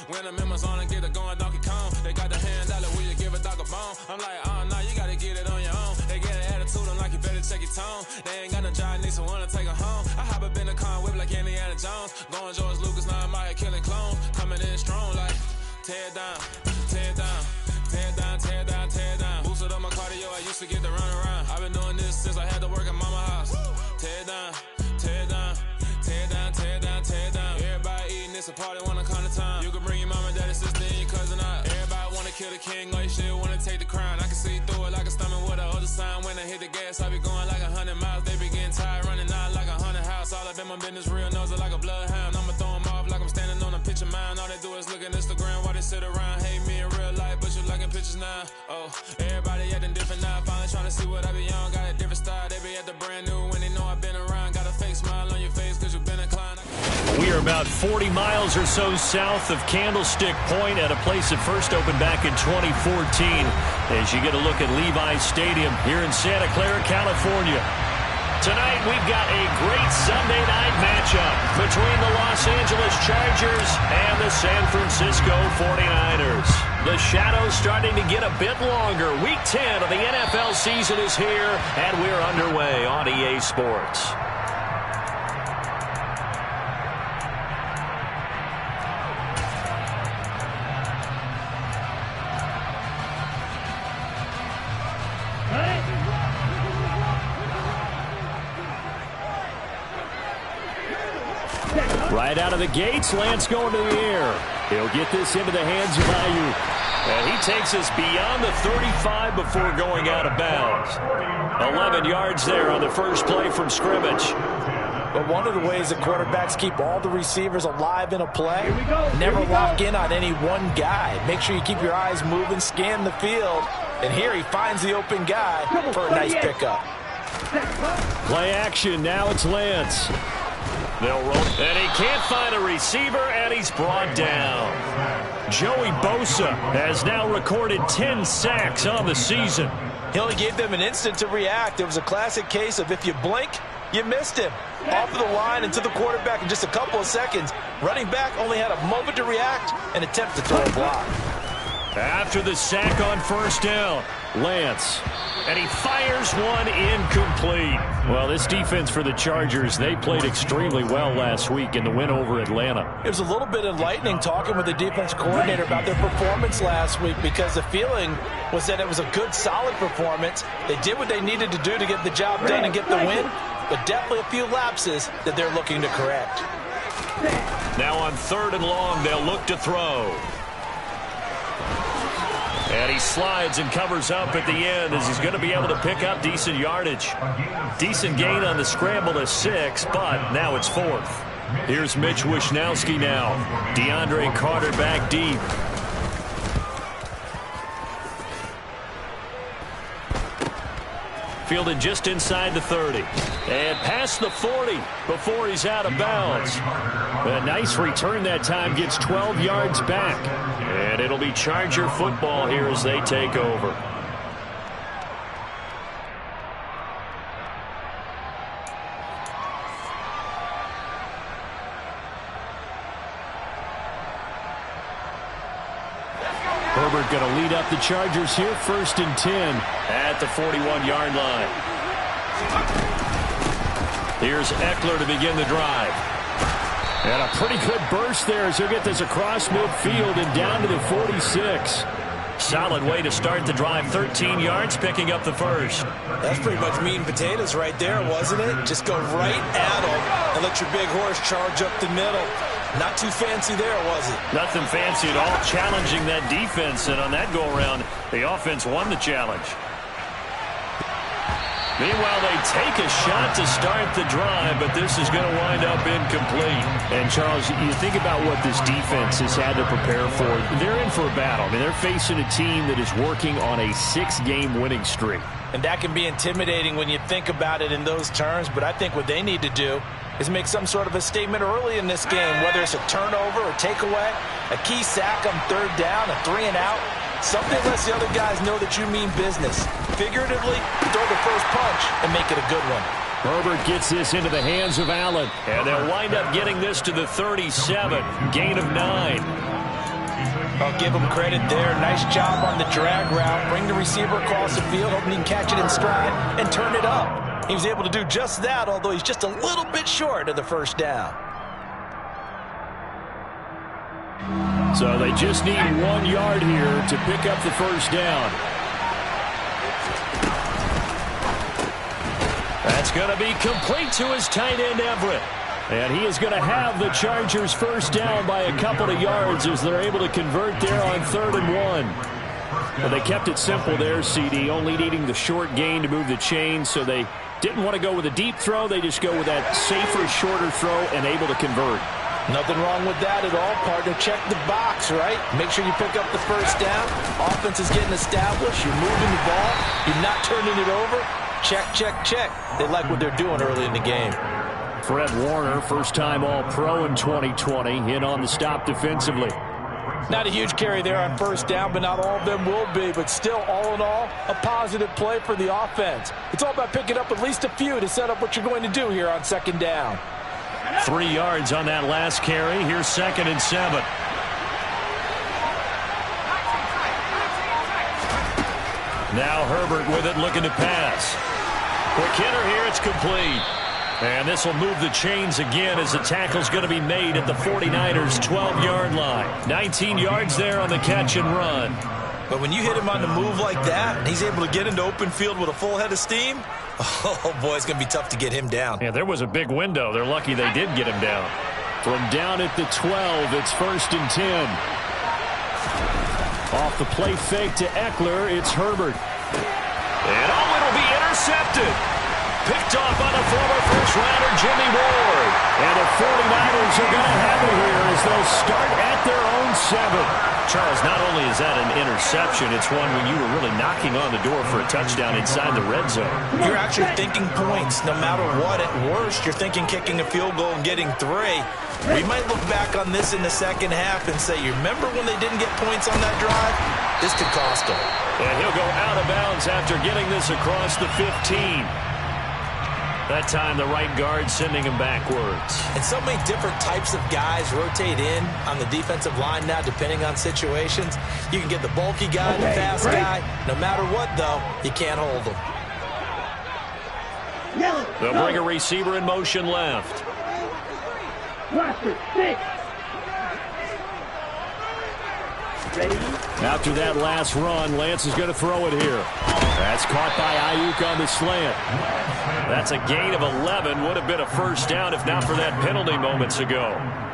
When the members on and get it going Donkey Kong, they got the hand out, will you give a dog a bone? I'm like, nah, you gotta get it on your own. They get an attitude, I'm like, you better check your tone. They ain't got no job, need someone to take her home. I hop up in the car, whip like Indiana Jones. Going George Lucas, now I'm out here killing clones. Coming in strong like, tear down, tear down. Tear down, tear down, tear down. Boosted up my cardio, I used to get to run around. I've been doing this since I had to work at mama house. Tear down, tear down, tear down, tear down, tear down. Everybody eating, it's a party, wanna come to time. You can bring your mama, daddy, sister, and your cousin out. Everybody wanna kill the king, or you still wanna take the crown. I can see through it like a stomach with a other sign. When I hit the gas, I be going like 100 miles. They be getting tired, running out like 100 house. All up in my business, real nose like a bloodhound. I'ma throw them off like I'm standing on a picture mine. All they do is look at Instagram while they sit around. Hate me in real life, but you liking pictures now. Oh, everybody acting different now. Finally trying to see what I be on. Got a different style, they be at the brand new when they know I've been around. Got a fake smile on your face cause you've been inclined. We are about 40 miles or so south of Candlestick Point at a place that first opened back in 2014 as you get a look at Levi's Stadium here in Santa Clara, California. Tonight we've got a great Sunday night matchup between the Los Angeles Chargers and the San Francisco 49ers. The shadow's starting to get a bit longer. Week 10 of the NFL season is here, and we're underway on EA Sports. Right out of the gates, Lance going to the air. He'll get this into the hands of Ayuk. And he takes us beyond the 35 before going out of bounds. 11 yards there on the first play from scrimmage. But one of the ways that quarterbacks keep all the receivers alive in a play, never lock in on any one guy. Make sure you keep your eyes moving, scan the field. And here he finds the open guy for a nice pickup. Play action, now it's Lance. They'll roll, and he can't find a receiver, and he's brought down. Joey Bosa has now recorded 10 sacks on the season. He only gave them an instant to react. It was a classic case of if you blink, you missed him. Off of the line and to the quarterback in just a couple of seconds. Running back only had a moment to react and attempt to throw a block. After the sack on first down, Lance. And he fires one incomplete. Well, this defense for the Chargers, they played extremely well last week in the win over Atlanta. It was a little bit enlightening talking with the defense coordinator about their performance last week because the feeling was that it was a good, solid performance. They did what they needed to do to get the job done and get the win, but definitely a few lapses that they're looking to correct. Now on 3rd and long, they'll look to throw. And he slides and covers up at the end as he's going to be able to pick up decent yardage. Decent gain on the scramble to 6, but now it's 4th. Here's Mitch Wishnowski now. DeAndre Carter back deep. Fielded just inside the 30. And past the 40 before he's out of bounds. A nice return that time, gets 12 yards back. And it'll be Charger football here as they take over. Herbert going to lead up the Chargers here, 1st and 10 at the 41-yard line. Here's Eckler to begin the drive. And a pretty good burst there as he'll get this across midfield and down to the 46. Solid way to start the drive, 13 yards, picking up the first. That's pretty much meat and potatoes right there, wasn't it? Just go right at them and let your big horse charge up the middle. Not too fancy there, was it? Nothing fancy at all, challenging that defense, and on that go-around, the offense won the challenge. Meanwhile, they take a shot to start the drive, but this is going to wind up incomplete. And, Charles, you think about what this defense has had to prepare for. They're in for a battle. I mean, they're facing a team that is working on a 6-game winning streak. And that can be intimidating when you think about it in those terms, but I think what they need to do is make some sort of a statement early in this game, whether it's a turnover or takeaway, a key sack on 3rd down, a 3-and-out. Something lets the other guys know that you mean business. Figuratively, throw the first punch and make it a good one. Herbert gets this into the hands of Allen, and they'll wind up getting this to the 37, gain of 9. I'll give him credit there. Nice job on the drag route. Bring the receiver across the field, hoping he can catch it in stride and turn it up. He was able to do just that, although he's just a little bit short of the first down. So they just need 1 yard here to pick up the first down. That's going to be complete to his tight end, Everett. And he is going to have the Chargers first down by a couple of yards as they're able to convert there on 3rd and 1. Well, they kept it simple there, CD, only needing the short gain to move the chains, so they didn't want to go with a deep throw. They just go with that safer, shorter throw and able to convert. Nothing wrong with that at all, partner. Check the box, right? Make sure you pick up the first down. Offense is getting established. You're moving the ball. You're not turning it over. Check, check, check. They like what they're doing early in the game. Fred Warner, first-time All-Pro in 2020, in on the stop defensively. Not a huge carry there on first down, but not all of them will be. But still, all in all, a positive play for the offense. It's all about picking up at least a few to set up what you're going to do here on 2nd down. 3 yards on that last carry. Here's 2nd and 7. Now Herbert with it, looking to pass. Quick hitter here, it's complete. And this will move the chains again as the tackle's going to be made at the 49ers' 12-yard line. 19 yards there on the catch and run. But when you hit him on the move like that, and he's able to get into open field with a full head of steam, oh, boy, it's going to be tough to get him down. Yeah, there was a big window. They're lucky they did get him down. From down at the 12, it's 1st and 10. Off the play fake to Eckler, it's Herbert. And it'll be intercepted. Picked off by the former first-rounder Jimmy Ward. And the 49ers are going to have it here as they'll start at their own 7. Charles, not only is that an interception, it's one when you were really knocking on the door for a touchdown inside the red zone. You're actually thinking points no matter what. At worst, you're thinking kicking a field goal and getting 3. We might look back on this in the second half and say, you remember when they didn't get points on that drive? This could cost them. And he'll go out of bounds after getting this across the 15. That time the right guard sending him backwards. And so many different types of guys rotate in on the defensive line now depending on situations. You can get the bulky guy, the fast guy. No matter what, though, you can't hold them. They'll bring a receiver in motion left. After that last run, Lance is going to throw it here. That's caught by Ayuk on the slant. That's a gain of 11. Would have been a first down if not for that penalty moments ago.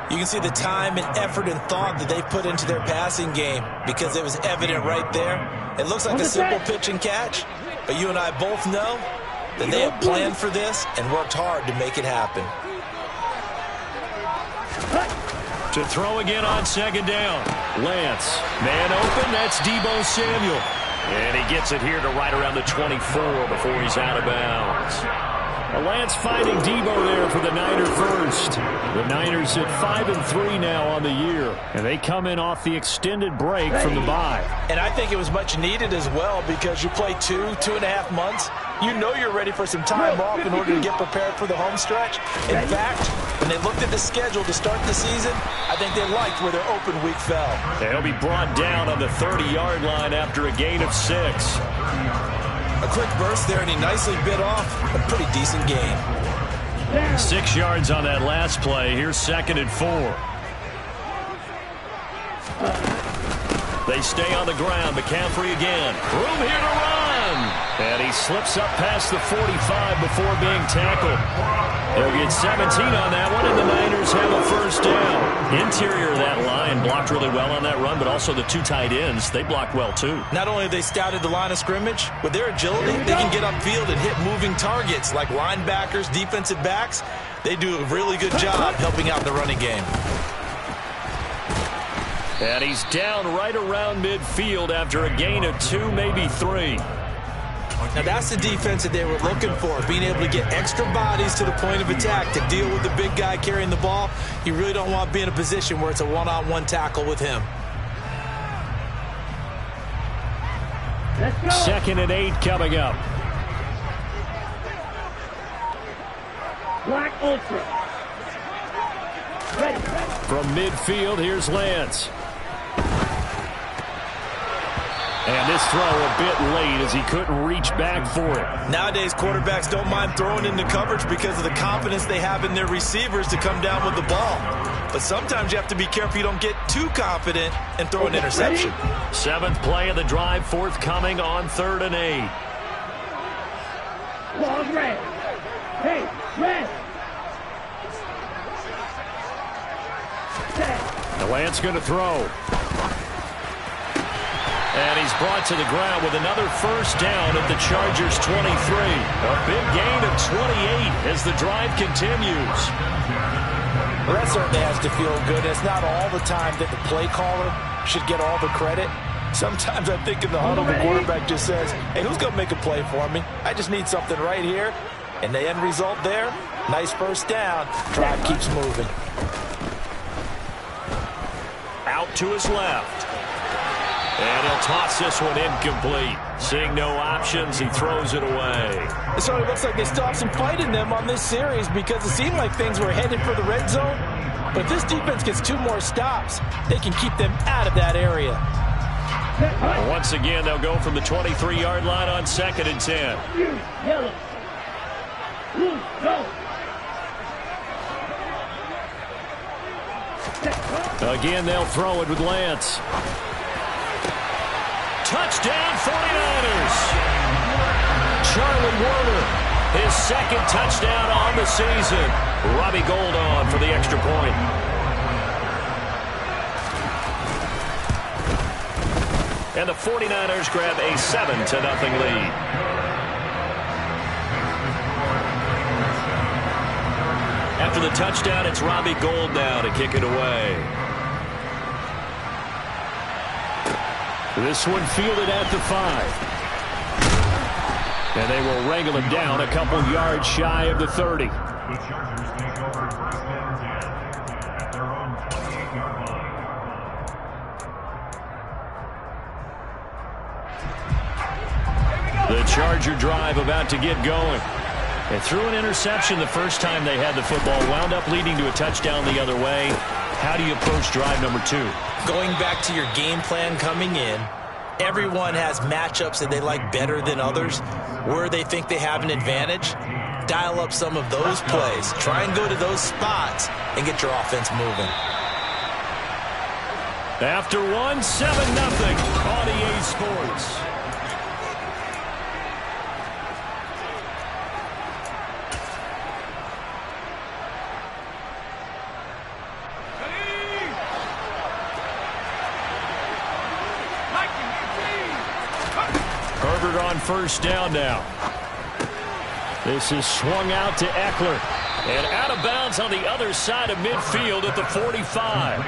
You can see the time and effort and thought that they put into their passing game because it was evident right there. It looks like a simple pitch and catch, but you and I both know that they have planned for this and worked hard to make it happen. To throw again on 2nd down. Lance, man open, that's Deebo Samuel. And he gets it here to right around the 24 before he's out of bounds. Lance finding Deebo there for the Niner first. The Niners at 5-3 now on the year. And they come in off the extended break from the bye. And I think it was much needed as well because you play 2.5 months. You know you're ready for some time off in order to get prepared for the home stretch. In fact, when they looked at the schedule to start the season, I think they liked where their open week fell. They'll be brought down on the 30-yard line after a gain of 6. A quick burst there, and he nicely bit off a pretty decent gain. 6 yards on that last play. Here's 2nd and 4. They stay on the ground. McCaffrey again. Room here to run. And he slips up past the 45 before being tackled. They'll get 17 on that one, and the Niners have a first down. Interior of that line blocked really well on that run, but also the 2 tight ends, they blocked well too. Not only have they scouted the line of scrimmage, with their agility, they can get upfield and hit moving targets like linebackers, defensive backs. They do a really good job helping out the running game. And he's down right around midfield after a gain of 2, maybe 3. Now that's the defense that they were looking for, being able to get extra bodies to the point of attack to deal with the big guy carrying the ball. You really don't want to be in a position where it's a one-on-one tackle with him. 2nd and 8 coming up. Black Ultra. Ready. From midfield, here's Lance. And this throw a bit late as he couldn't reach back for it. Nowadays, quarterbacks don't mind throwing into coverage because of the confidence they have in their receivers to come down with the ball. But sometimes you have to be careful you don't get too confident and throw an interception. 7th play of the drive, forthcoming on 3rd and 8. Ball's red. Hey, red. The Lance going to throw. And he's brought to the ground with another first down at the Chargers' 23. A big gain of 28 as the drive continues. Well, that certainly has to feel good. It's not all the time that the play caller should get all the credit. Sometimes I think in the huddle, the quarterback just says, hey, who's going to make a play for me? I just need something right here. And the end result there, nice first down. Drive keeps moving. Out to his left. And he'll toss this one incomplete. Seeing no options, he throws it away. It certainly looks like they still have some fight in them on this series because it seemed like things were headed for the red zone. But if this defense gets 2 more stops, they can keep them out of that area. Once again, they'll go from the 23-yard line on 2nd and 10. Yellow. Blue, go. Again, they'll throw it with Lance. Touchdown, 49ers. Charlie Warner, his 2nd touchdown on the season. Robbie Gould on for the extra point. And the 49ers grab a 7-0 lead. After the touchdown, it's Robbie Gould now to kick it away. This one fielded at the 5. And they will wrangle him down a couple yards shy of the 30. The Chargers take over 1st and 10 at their own 28-yard line. The Charger drive about to get going. They threw an interception the first time they had the football, wound up leading to a touchdown the other way. How do you approach drive number 2? Going back to your game plan coming in, everyone has matchups that they like better than others. Where they think they have an advantage, dial up some of those plays. Try and go to those spots and get your offense moving. After 1, 7-0 on EA Sports. Herbert on first down now. This is swung out to Eckler. And out of bounds on the other side of midfield at the 45.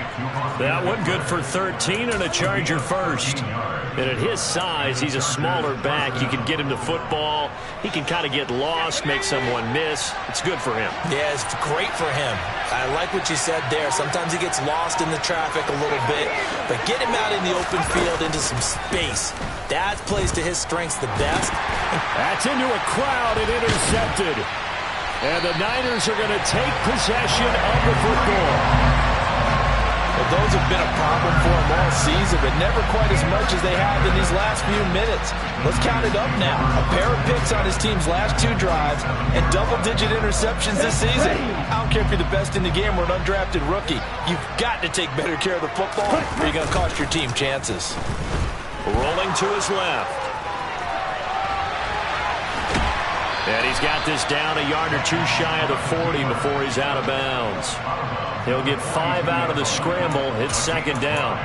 That one good for 13 and a Charger first. And at his size, he's a smaller back. You can get him to football. He can kind of get lost, make someone miss. It's good for him. Yeah, it's great for him. I like what you said there. Sometimes he gets lost in the traffic a little bit. But get him out in the open field into some space. That plays to his strengths the best. That's into a crowd and intercepted. And the Niners are going to take possession of the football. Well, those have been a problem for them all season, but never quite as much as they have in these last few minutes. Let's count it up now. A pair of picks on his team's last 2 drives and double-digit interceptions this season. I don't care if you're the best in the game or an undrafted rookie. You've got to take better care of the football or you're going to cost your team chances. Rolling to his left. And he's got this down a yard or 2 shy of the 40 before he's out of bounds. He'll get 5 out of the scramble. It's 2nd down.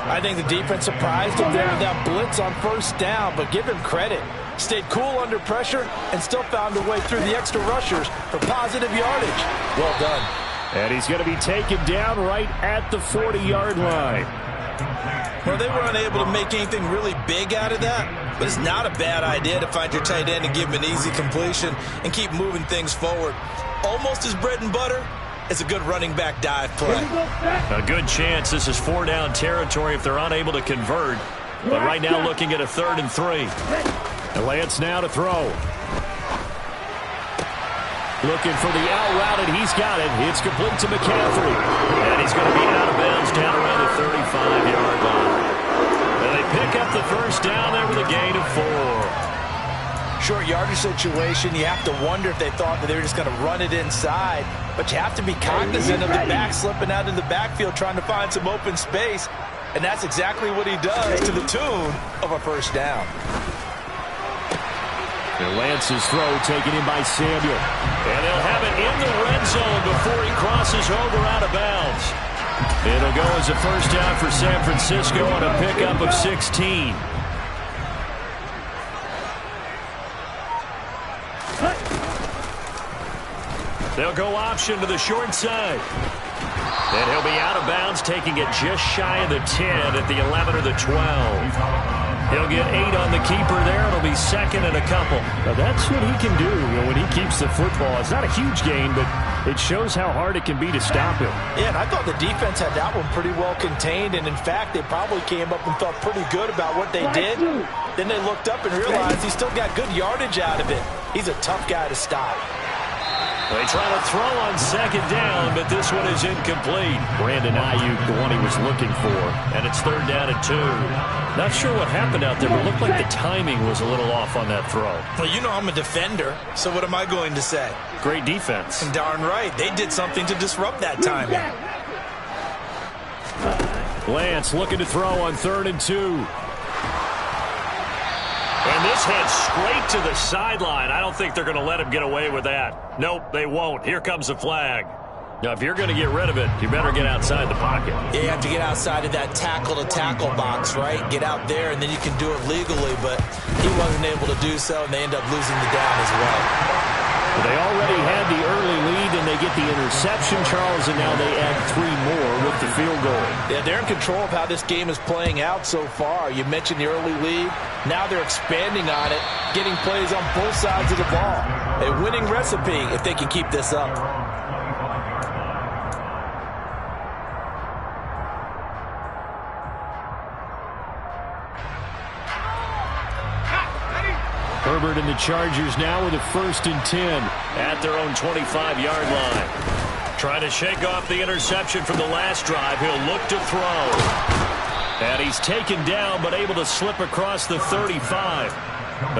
I think the defense surprised him there with that blitz on first down, but give him credit. Stayed cool under pressure and still found a way through the extra rushers for positive yardage. Well done. And he's going to be taken down right at the 40-yard line. Well, they were unable to make anything really big out of that, but it's not a bad idea to find your tight end and give him an easy completion and keep moving things forward. Almost his bread and butter is a good running back dive play. A good chance this is 4-down territory if they're unable to convert. But right now looking at a 3rd and 3. And Lance now to throw. Looking for the out route, and he's got it. It's complete to McCaffrey. And he's going to be out of bounds down around the 35-yard line. And they pick up the first down there with a gain of 4. Short yardage situation, you have to wonder if they thought that they were just going to run it inside. But you have to be cognizant of the back slipping out in the backfield trying to find some open space. And that's exactly what he does to the tune of a first down. And Lance's throw taken in by Samuel. And they'll have it in the red zone before he crosses over out of bounds. It'll go as a first down for San Francisco on a pickup of 16. They'll go option to the short side. And he'll be out of bounds, taking it just shy of the 10 at the 11 or the 12. He'll get 8 on the keeper there. It'll be second and a couple. Now that's what he can do, when he keeps the football. It's not a huge gain, but it shows how hard it can be to stop him. Yeah, and I thought the defense had that one pretty well contained. And, in fact, they probably came up and felt pretty good about what they did. Then they looked up and realized he still got good yardage out of it. He's a tough guy to stop. They try to throw on second down, but this one is incomplete. Brandon Ayuk, the one he was looking for. And it's third down and 2. Not sure what happened out there, but it looked like the timing was a little off on that throw. Well, you know I'm a defender, so what am I going to say? Great defense. And darn right, they did something to disrupt that timing. Lance looking to throw on 3rd and 2. And this heads straight to the sideline. I don't think they're going to let him get away with that. Nope, they won't. Here comes the flag. Now, if you're going to get rid of it, you better get outside the pocket. Yeah, you have to get outside of that tackle-to-tackle box, right? Get out there, and then you can do it legally. But he wasn't able to do so, and they end up losing the down as well. They already had the early lead, and they get the interception, Charles, and now they add 3 more with the field goal. Yeah, they're in control of how this game is playing out so far. You mentioned the early lead. Now they're expanding on it, getting plays on both sides of the ball. A winning recipe if they can keep this up. Herbert and the Chargers now with a 1st and 10 at their own 25-yard line. Trying to shake off the interception from the last drive. He'll look to throw. And he's taken down but able to slip across the 35.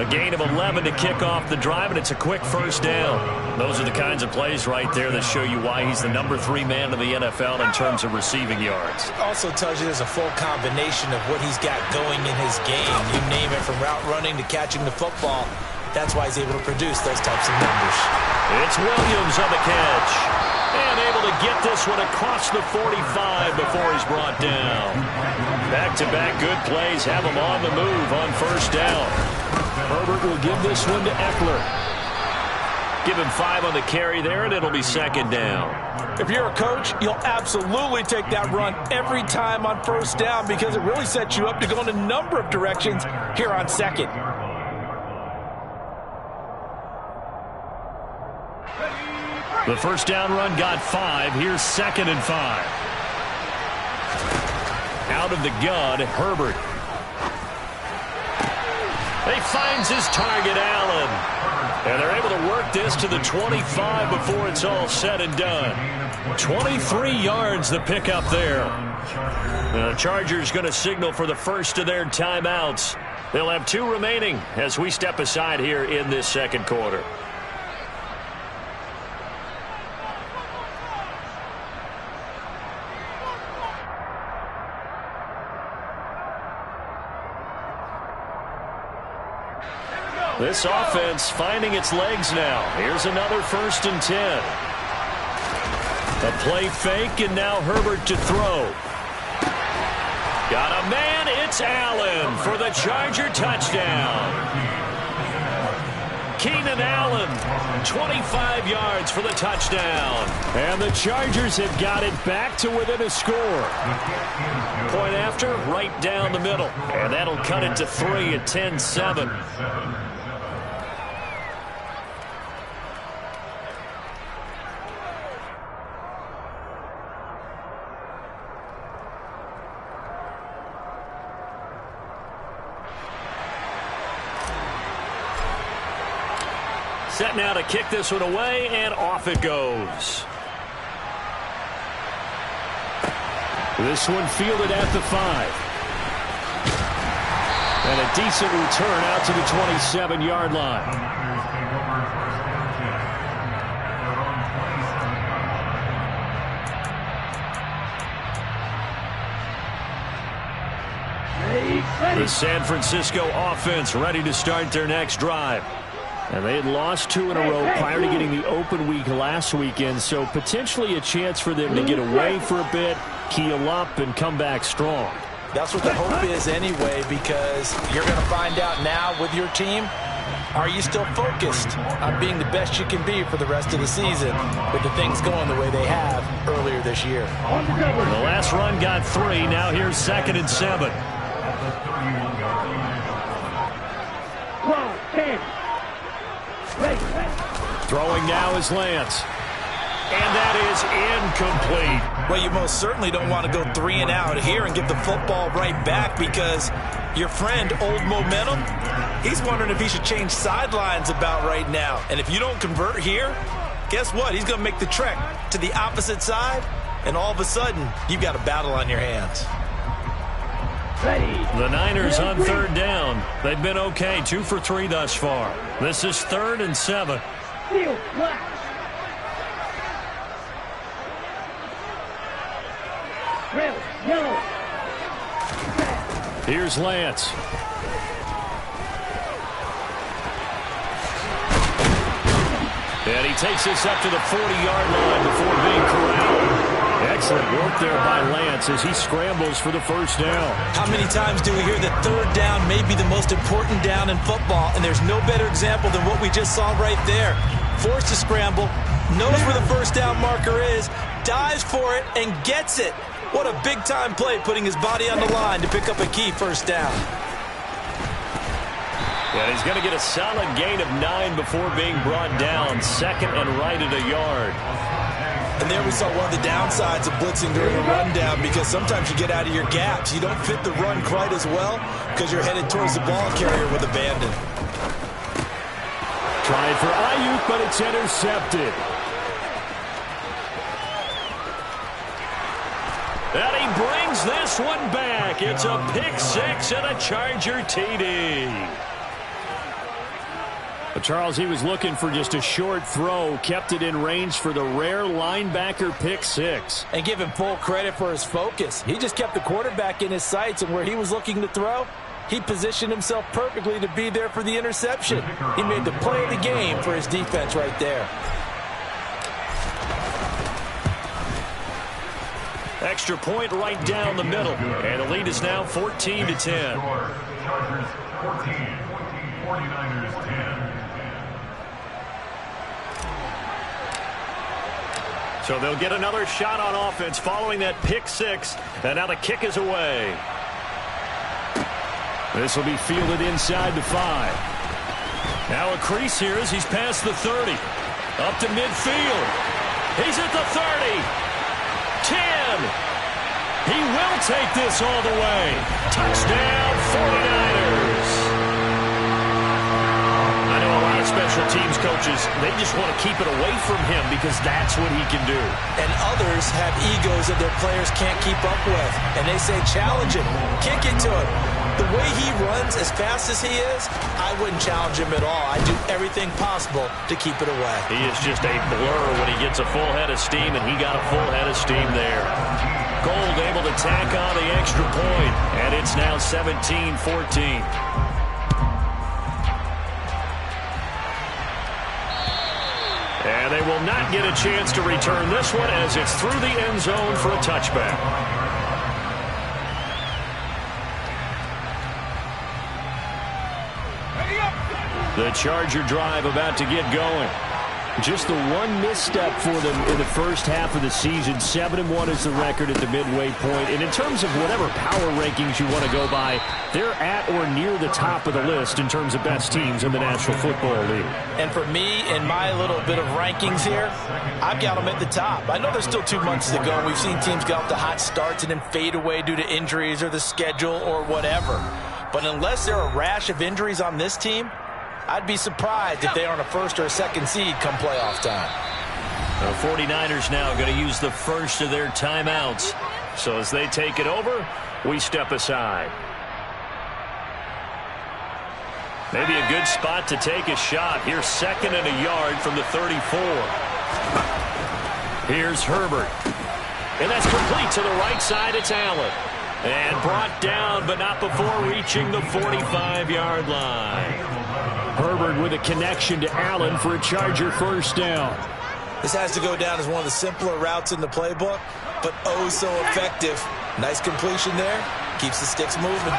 A gain of 11 to kick off the drive, and it's a quick first down. Those are the kinds of plays right there that show you why he's the number 3 man in the NFL in terms of receiving yards. Also tells you there's a full combination of what he's got going in his game. You name it, from route running to catching the football. That's why he's able to produce those types of numbers. It's Williams on the catch. And able to get this one across the 45 before he's brought down. Back-to-back good plays have him on the move on first down. Herbert will give this one to Eckler. Give him 5 on the carry there, and it'll be second down. If you're a coach, you'll absolutely take that run every time on first down because it really sets you up to go in a number of directions here on second. The first down run got 5. Here's 2nd and 5. Out of the gun, Herbert. He finds his target, Allen. And they're able to work this to the 25 before it's all said and done. 23 yards the pickup there. The Chargers going to signal for the first of their timeouts. They'll have 2 remaining as we step aside here in this second quarter. This offense finding its legs now. Here's another 1st and 10. A play fake, and now Herbert to throw. Got a man, it's Allen for the Charger touchdown. Keenan Allen, 25 yards for the touchdown. And the Chargers have got it back to within a score. Point after, right down the middle. And that'll cut it to 3 at 10-7. Set now to kick this one away, and off it goes. This one fielded at the 5. And a decent return out to the 27-yard line. The Niners take over first and 10 at their own 27-yard line. The San Francisco offense ready to start their next drive. And they had lost 2 in a row prior to getting the open week last weekend, so potentially a chance for them to get away for a bit, keel up, and come back strong. That's what the hope is anyway, because you're going to find out now with your team, are you still focused on being the best you can be for the rest of the season with the things going the way they have earlier this year? The last run got 3. Now here's 2nd and 7. Throwing now is Lance. And that is incomplete. Well, you most certainly don't want to go 3 and out here and give the football right back, because your friend, Old Momentum, he's wondering if he should change sidelines about right now. And if you don't convert here, guess what? He's going to make the trek to the opposite side, and all of a sudden, you've got a battle on your hands. The Niners on 3rd down. They've been okay, 2 for 3 thus far. This is 3rd and 7. Here's Lance. And he takes this up to the 40-yard line before being corralled. Excellent work there by Lance as he scrambles for the first down. How many times do we hear that 3rd down may be the most important down in football, and there's no better example than what we just saw right there. Forced to scramble, knows where the first down marker is, dives for it, and gets it. What a big-time play, putting his body on the line to pick up a key first down. And he's going to get a solid gain of 9 before being brought down. 2nd and right at a yard. And there we saw one of the downsides of blitzing during a rundown, because sometimes you get out of your gaps. You don't fit the run quite as well because you're headed towards the ball carrier with abandon. Trying for Ayuk, but it's intercepted. And he brings this one back. It's a pick 6 and a Charger TD. But Charles, he was looking for just a short throw, kept it in range for the rare linebacker pick 6. And give him full credit for his focus. He just kept the quarterback in his sights, and where he was looking to throw, he positioned himself perfectly to be there for the interception. He made the play of the game for his defense right there. Extra point right down the middle. And the lead is now 14-10. Chargers 14, 49ers 10. So they'll get another shot on offense following that pick 6. And now the kick is away. This will be fielded inside the 5. Now a crease here as he's past the 30. Up to midfield. He's at the 30. 10. He will take this all the way. Touchdown, 49ers. I know a lot of special teams coaches, they just want to keep it away from him because that's what he can do. And others have egos that their players can't keep up with. And they say, challenge him, kick it to him. The way he runs as fast as he is, I wouldn't challenge him at all. I'd do everything possible to keep it away. He is just a blur when he gets a full head of steam, and he got a full head of steam there. Gold able to tack on the extra point, and it's now 17-14. And they will not get a chance to return this one as it's through the end zone for a touchback. The Charger drive about to get going. Just the one misstep for them in the first half of the season. 7-1 is the record at the midway point. And in terms of whatever power rankings you want to go by, they're at or near the top of the list in terms of best teams in the National Football League. And for me, in my little bit of rankings here, I've got them at the top. I know there's still 2 months to go. We've seen teams get off to hot starts and then fade away due to injuries or the schedule or whatever. But unless there are a rash of injuries on this team, I'd be surprised if they aren't a first or a second seed come playoff time. The 49ers now going to use the first of their timeouts. So as they take it over, we step aside. Maybe a good spot to take a shot. Here's 2nd and a yard from the 34. Here's Herbert. And that's complete to the right side. It's Allen. And brought down, but not before reaching the 45-yard line. Herbert with a connection to Allen for a Charger first down. This has to go down as one of the simpler routes in the playbook, but oh so effective. Nice completion there. Keeps the sticks moving.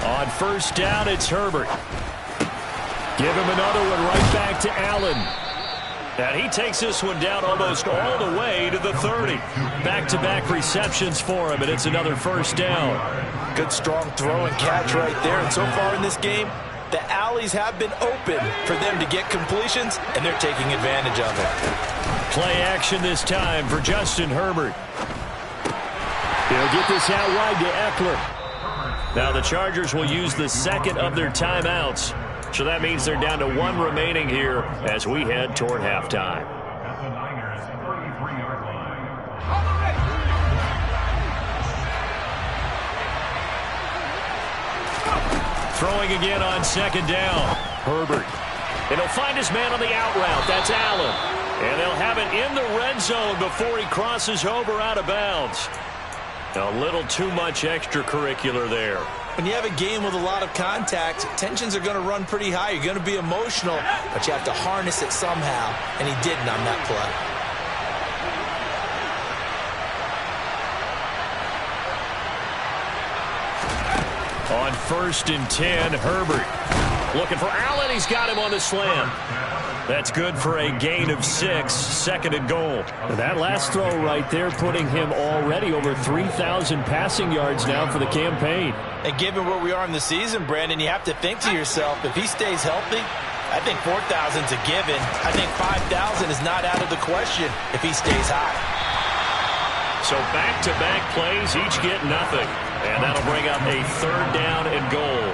On first down, it's Herbert. Give him another one right back to Allen. And he takes this one down almost all the way to the 30. Back-to-back receptions for him, and it's another first down. Good strong throw and catch right there. And so far in this game, the alleys have been open for them to get completions, and they're taking advantage of it. Play action this time for Justin Herbert. He'll get this out wide to Eckler. Now the Chargers will use the 2nd of their timeouts. So that means they're down to 1 remaining here as we head toward halftime. At the Niners' 33-yard line. Throwing again on 2nd down. Herbert. And he'll find his man on the out route. That's Allen. And they'll have it in the red zone before he crosses over out of bounds. A little too much extracurricular there. When you have a game with a lot of contact, tensions are going to run pretty high. You're going to be emotional, but you have to harness it somehow, and he didn't on that play. On 1st and 10, Herbert. Looking for Allen. He's got him on the slam. That's good for a gain of 6, 2nd and goal. And that last throw right there putting him already over 3,000 passing yards now for the campaign. And given where we are in the season, Brandon, you have to think to yourself, if he stays healthy, I think 4,000's a given. I think 5,000 is not out of the question if he stays high. So back-to-back plays, each get nothing. And that'll bring up a 3rd down and goal.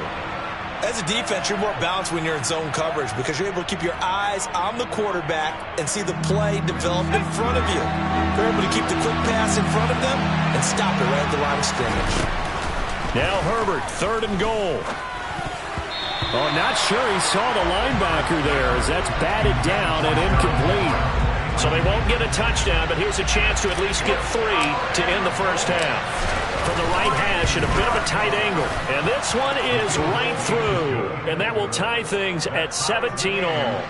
As a defense, you're more balanced when you're in zone coverage because you're able to keep your eyes on the quarterback and see the play develop in front of you. You're able to keep the quick pass in front of them and stop it right at the line of scrimmage. Now Herbert, 3rd and goal. Oh, not sure he saw the linebacker there as that's batted down and incomplete. So they won't get a touchdown, but here's a chance to at least get 3 to end the first half. From the right hash at a bit of a tight angle. And this one is right through. And that will tie things at 17 all.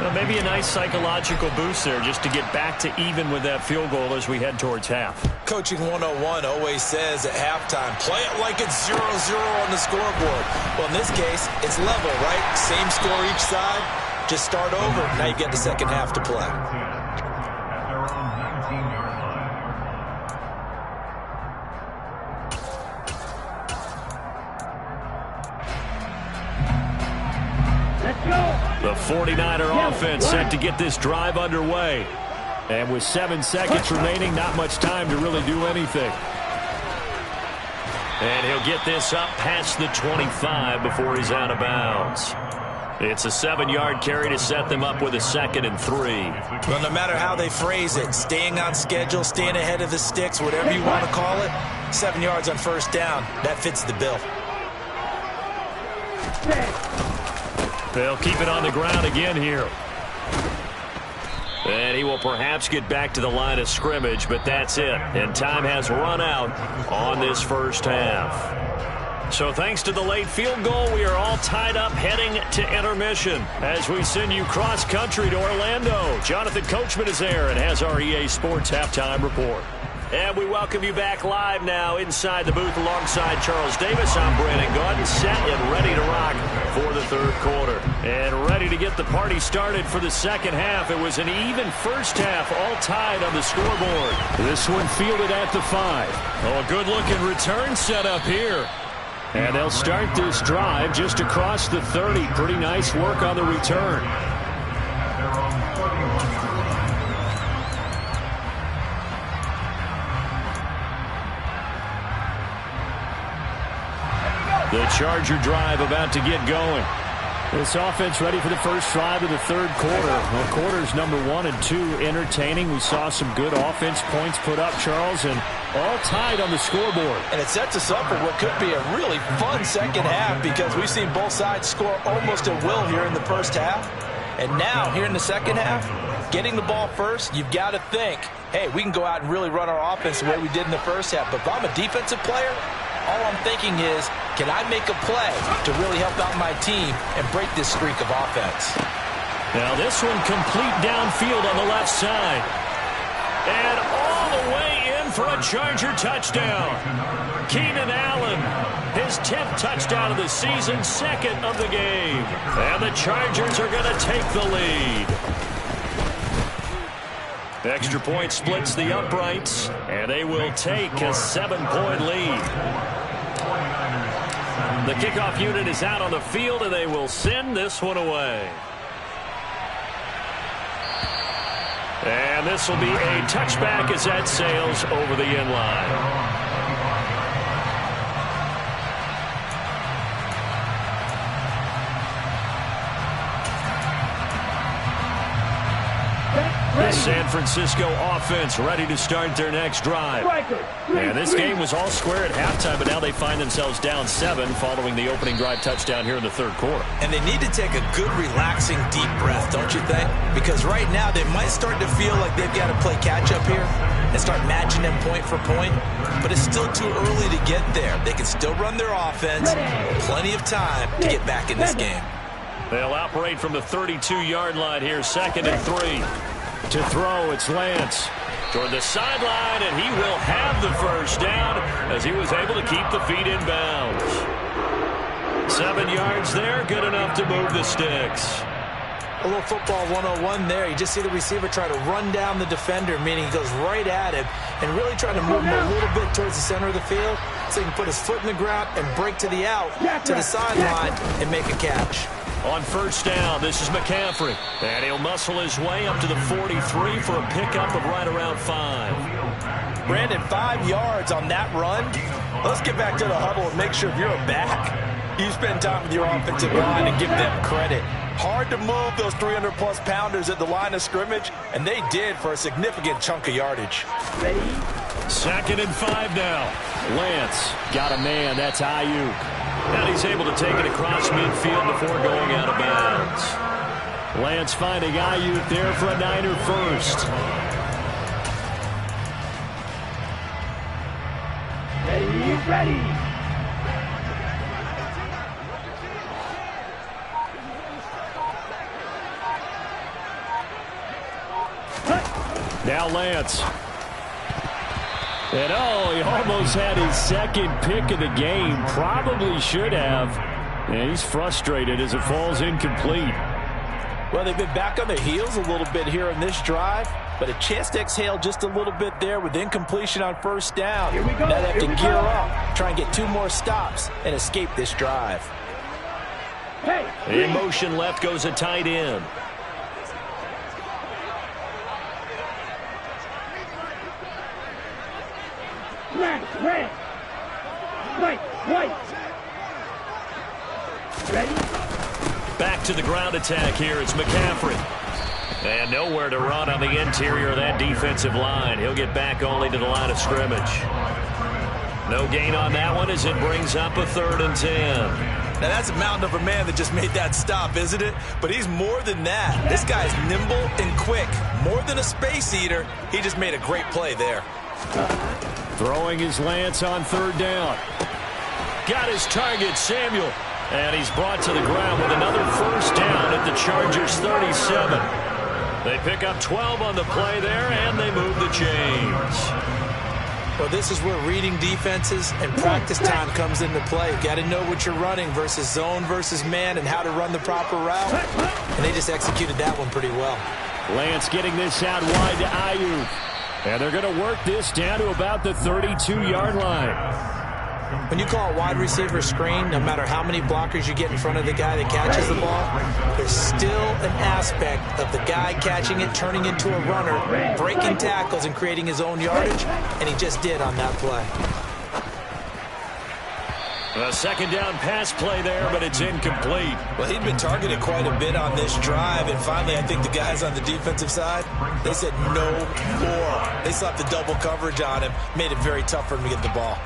Well, maybe a nice psychological boost there just to get back to even with that field goal as we head towards half. Coaching 101 always says at halftime, play it like it's 0-0 on the scoreboard. Well, in this case, it's level, right? Same score each side. Just start over. Now you get the second half to play. At their own 19-yard line. Let's go. The 49er offense set to get this drive underway. And with 7 seconds remaining, not much time to really do anything. And he'll get this up past the 25 before he's out of bounds. It's a 7-yard carry to set them up with a 2nd and 3. Well, no matter how they phrase it, staying on schedule, staying ahead of the sticks, whatever you want to call it, 7 yards on first down, that fits the bill. They'll keep it on the ground again here. And he will perhaps get back to the line of scrimmage, but that's it. And time has run out on this first half. So thanks to the late field goal, we are all tied up heading to intermission as we send you cross-country to Orlando. Jonathan Coachman is there and has our EA Sports Halftime Report. And we welcome you back live now inside the booth alongside Charles Davis. I'm Brandon Gaudin, set and ready to rock for the third quarter. And ready to get the party started for the second half. It was an even first half, all tied on the scoreboard. This one fielded at the 5. Oh, a good-looking return set up here. And they'll start this drive just across the 30. Pretty nice work on the return. The Charger drive about to get going. This offense ready for the first drive of the third quarter. Well, quarters number 1 and 2 entertaining. We saw some good offense points put up, Charles, and all tied on the scoreboard. And it sets us up for what could be a really fun second half because we've seen both sides score almost at will here in the first half. And now, here in the second half, getting the ball first, you've got to think, hey, we can go out and really run our offense the way we did in the first half. But if I'm a defensive player, all I'm thinking is, can I make a play to really help out my team and break this streak of offense? Now this one complete downfield on the left side. And all the way in for a Charger touchdown. Keenan Allen, his 10th touchdown of the season, second of the game. And the Chargers are going to take the lead. The extra point splits the uprights, and they will take a 7-point lead. The kickoff unit is out on the field, and they will send this one away. And this will be a touchback as that sails over the end line. The San Francisco offense ready to start their next drive. And this game was all square at halftime, but now they find themselves down 7 following the opening drive touchdown here in the third quarter. And they need to take a good, relaxing, deep breath, don't you think? Because right now they might start to feel like they've got to play catch-up here and start matching them point for point. But it's still too early to get there. They can still run their offense. Plenty of time to get back in this game. They'll operate from the 32-yard line here, 2nd and 3. To throw, it's Lance. Toward the sideline, and he will have the first down as he was able to keep the feet in bounds. 7 yards there, good enough to move the sticks. A little football 101 there. You just see the receiver try to run down the defender, meaning he goes right at him and really try to move him a little bit towards the center of the field so he can put his foot in the ground and break to the out, to the sideline, and make a catch. On first down, this is McCaffrey. And he'll muscle his way up to the 43 for a pickup of right around 5. Brandon, 5 yards on that run. Let's get back to the huddle and make sure if you're a back, you spend time with your offensive line and give them credit. Hard to move those 300-plus pounders at the line of scrimmage, and they did for a significant chunk of yardage. 2nd and 5 now. Lance got a man. That's Ayuk. And he's able to take it across midfield before going out of bounds. Lance finding Ayuk there for a Niner first. Ready. Now Lance. And he almost had his second pick of the game. Probably should have. And he's frustrated as it falls incomplete. Well, they've been back on their heels a little bit here in this drive, but a chance to exhale just a little bit there with incompletion on first down. Here we go. Now they have to gear up, try and get 2 more stops and escape this drive. In motion left goes a tight end. Red. White. Ready? Back to the ground attack here. It's McCaffrey. And nowhere to run on the interior of that defensive line. He'll get back only to the line of scrimmage. No gain on that one as it brings up a 3rd and 10. Now, that's a mountain of a man that just made that stop, isn't it? But he's more than that. This guy's nimble and quick. More than a space eater. He just made a great play there. Throwing his Lance on 3rd down. Got his target, Samuel. And he's brought to the ground with another first down at the Chargers' 37. They pick up 12 on the play there, and they move the chains. Well, this is where reading defenses and practice time comes into play. Got to know what you're running versus zone versus man and how to run the proper route. And they just executed that one pretty well. Lance getting this out wide to Ayuk. And they're going to work this down to about the 32-yard line. When you call a wide receiver screen, no matter how many blockers you get in front of the guy that catches the ball, there's still an aspect of the guy catching it, turning into a runner, breaking tackles and creating his own yardage, and he just did on that play. A second down pass play there, but it's incomplete. Well, he'd been targeted quite a bit on this drive, and finally I think the guys on the defensive side, they said no more. They slapped the double coverage on him, made it very tough for him to get the ball.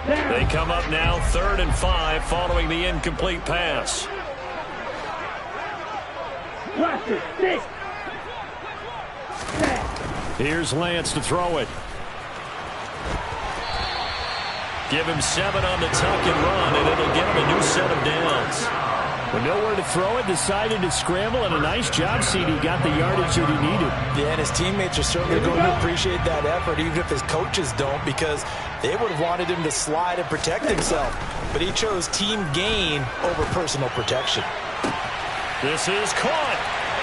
They come up now 3rd and 5 following the incomplete pass. Here's Lance to throw it. Give him 7 on the tuck and run, and it'll give him a new set of downs. With nowhere to throw it, decided to scramble, and a nice job, CD. Got the yardage that he needed. Yeah, and his teammates are certainly going to appreciate that effort, even if his coaches don't, because they would have wanted him to slide and protect himself. But he chose team gain over personal protection. This is caught.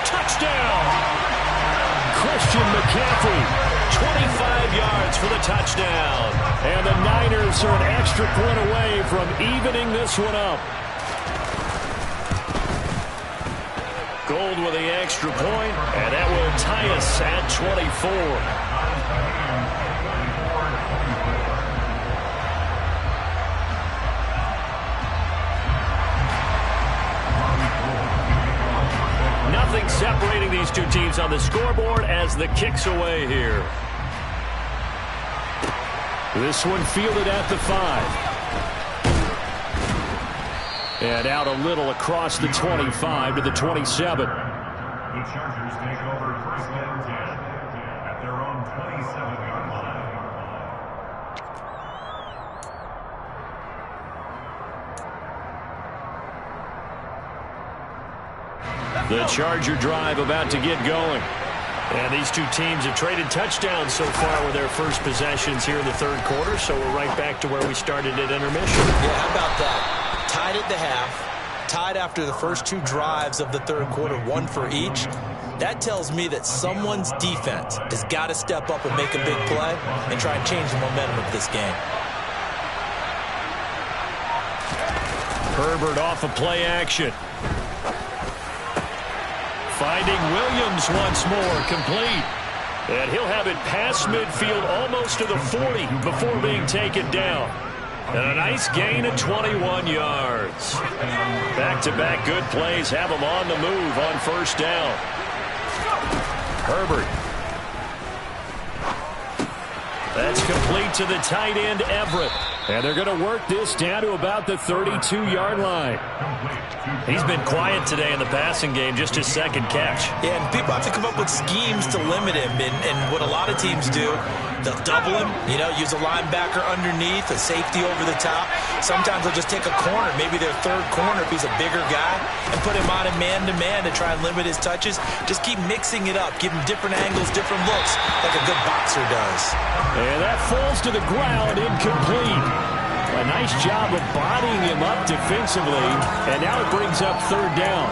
Touchdown! Christian McCaffrey, 25 yards for the touchdown. And the Niners are an extra point away from evening this one up. Gold with the extra point, and that will tie us at 24. Nothing separating these two teams on the scoreboard as the kick's away here. This one fielded at the 5. And out a little across the 25 to the 27. The Chargers take over 1st and 10 at their own 27-yard line. The Charger drive about to get going. And these two teams have traded touchdowns so far with their first possessions here in the 3rd quarter, so we're right back to where we started at intermission. Yeah, how about that? Tied at the half, tied after the first 2 drives of the 3rd quarter, 1 for each. That tells me that someone's defense has got to step up and make a big play and try and change the momentum of this game. Herbert off of play action. Finding Williams once more, complete. And he'll have it past midfield almost to the 40 before being taken down. And a nice gain of 21 yards. Back-to-back good plays have him on the move on 1st down. Herbert. That's complete to the tight end, Everett. And they're going to work this down to about the 32-yard line. He's been quiet today in the passing game, just his 2nd catch. Yeah, and people have to come up with schemes to limit him. And what a lot of teams do, they'll double him, use a linebacker underneath, a safety over the top. Sometimes they'll just take a corner, maybe their 3rd corner if he's a bigger guy, and put him on a man-to-man to try and limit his touches. Just keep mixing it up, give him different angles, different looks, like a good boxer does. And that falls to the ground, incomplete. A nice job of bodying him up defensively, and now it brings up 3rd down.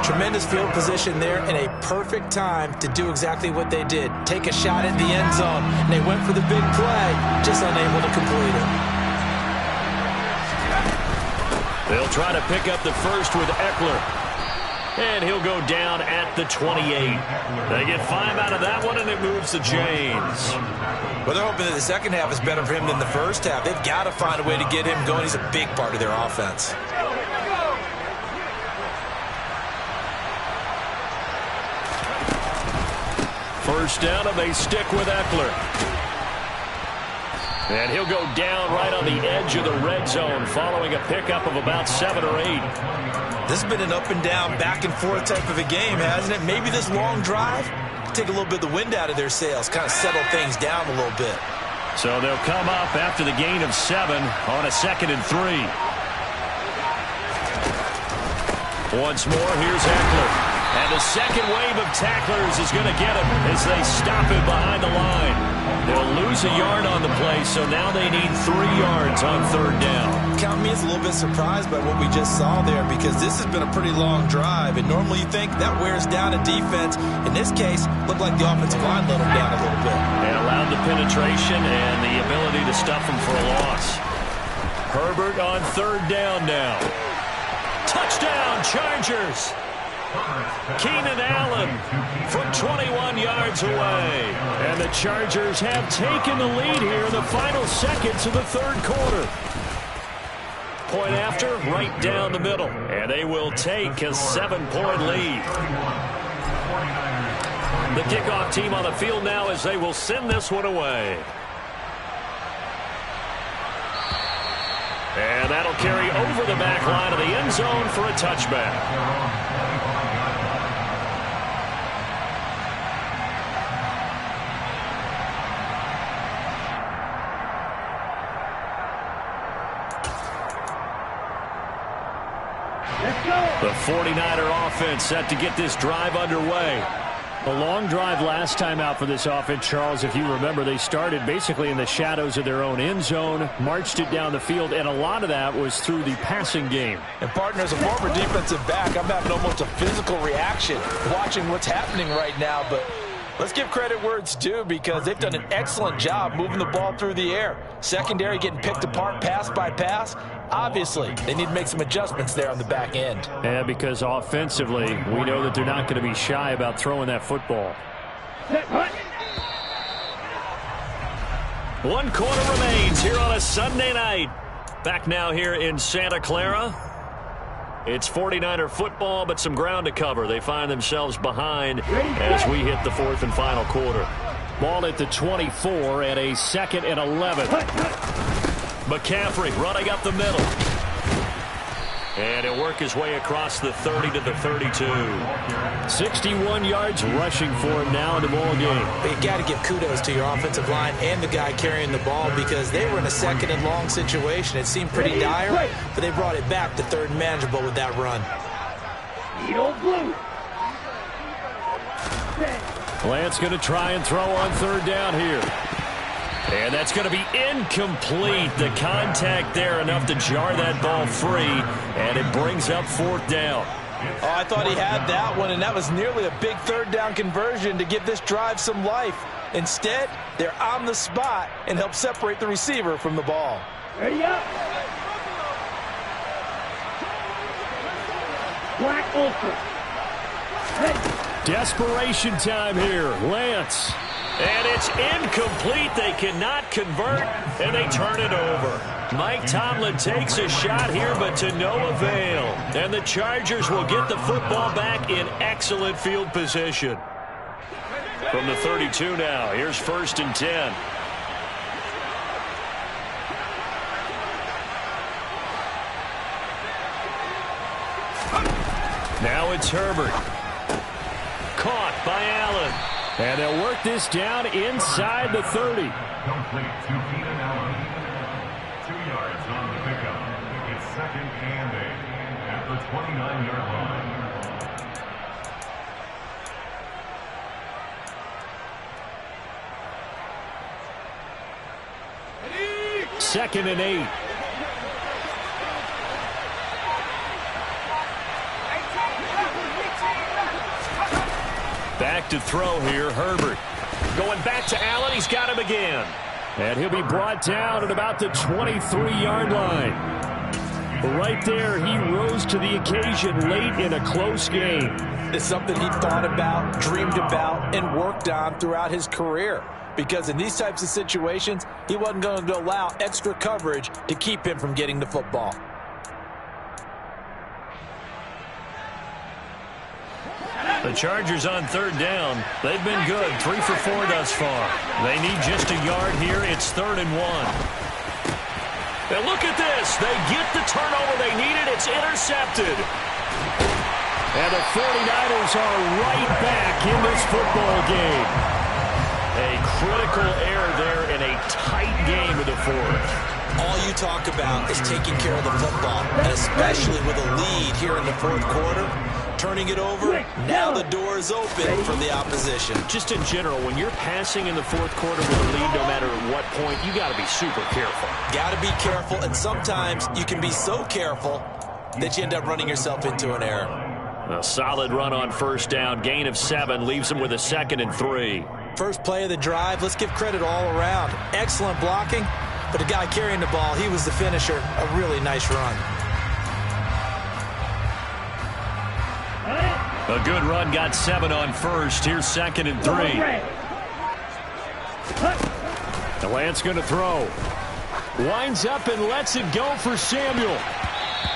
Tremendous field position there and a perfect time to do exactly what they did. Take a shot at the end zone, and they went for the big play, just unable to complete it. They'll try to pick up the first with Eckler. And he'll go down at the 28. They get 5 out of that one, and it moves the chains. Well, they're hoping that the second half is better for him than the first half. They've got to find a way to get him going. He's a big part of their offense. First down, and they stick with Eckler. And he'll go down right on the edge of the red zone following a pickup of about 7 or 8. This has been an up-and-down, back-and-forth type of a game, hasn't it? Maybe this long drive take a little bit of the wind out of their sails, kind of settle things down a little bit. So they'll come up after the gain of 7 on a 2nd and 3. Once more, here's Eckler. And the second wave of tacklers is going to get him as they stop him behind the line. They'll lose a yard on the play, so now they need 3 yards on 3rd down. Count me as a little bit surprised by what we just saw there, because this has been a pretty long drive, and normally you think that wears down a defense. In this case, looked like the offensive line let them down a little bit. And allowed the penetration and the ability to stuff them for a loss. Herbert on 3rd down now. Touchdown, Chargers! Keenan Allen from 21 yards away. And the Chargers have taken the lead here in the final seconds of the 3rd quarter. point after, right down the middle. And they will take a 7-point lead. The kickoff team on the field now as they will send this one away. And that'll carry over the back line of the end zone for a touchback. The 49er offense set to get this drive underway. A long drive last time out for this offense, Charles. If you remember, they started basically in the shadows of their own end zone, marched it down the field, and a lot of that was through the passing game. And, partner, as a former defensive back, I'm having almost a physical reaction watching what's happening right now. But let's give credit where it's due because they've done an excellent job moving the ball through the air. Secondary getting picked apart pass by pass. Obviously, they need to make some adjustments there on the back end. Yeah, because offensively, we know that they're not going to be shy about throwing that football. 1 quarter remains here on a Sunday night. Back now here in Santa Clara. It's 49er football, but some ground to cover. They find themselves behind as we hit the 4th and final quarter. Ball at the 24 and a 2nd and 11. McCaffrey running up the middle. And he'll work his way across the 30 to the 32. 61 yards rushing for him now in the ball game. But you got to give kudos to your offensive line and the guy carrying the ball because they were in a 2nd and long situation. It seemed pretty dire, but they brought it back to 3rd and manageable with that run. Lance going to try and throw on 3rd down here. And that's going to be incomplete. The contact there enough to jar that ball free, and it brings up 4th down. Oh, I thought he had that one, and that was nearly a big 3rd down conversion to give this drive some life. Instead, they're on the spot and help separate the receiver from the ball. Ready up. Black Ultra. Desperation time here. Lance. And it's incomplete. They cannot convert, and they turn it over. Mike Tomlin takes a shot here, but to no avail. And the Chargers will get the football back in excellent field position. From the 32 now, here's 1st and 10. Now it's Herbert. Caught by Allen. And they'll work this down inside the 30. Complete to Keenan Allen. 2 yards on the pickup. It's 2nd and 8 at the 29-yard line. 2nd and 8. Back to throw here, Herbert. Going back to Allen, he's got him again. And he'll be brought down at about the 23-yard line. Right there, he rose to the occasion late in a close game. It's something he thought about, dreamed about, and worked on throughout his career. Because in these types of situations, he wasn't going to allow extra coverage to keep him from getting the football. The Chargers on 3rd down. They've been good, 3 for 4 thus far. They need just a yard here. It's 3rd and 1. And look at this. They get the turnover they needed. It's intercepted. And the 49ers are right back in this football game. A critical error there in a tight game of the 4th. All you talk about is taking care of the football, and especially with a lead here in the 4th quarter. Turning it over, now the door is open for the opposition. Just in general, when you're passing in the 4th quarter with a lead, no matter at what point, you got to be super careful. Got to be careful, and sometimes you can be so careful that you end up running yourself into an error. A solid run on 1st down, gain of 7, leaves them with a 2nd and 3. First play of the drive, let's give credit all around. Excellent blocking, but the guy carrying the ball, he was the finisher. A really nice run. A good run, got 7 on 1st. Here's 2nd and 3. The Lance going to throw. Winds up and lets it go for Samuel.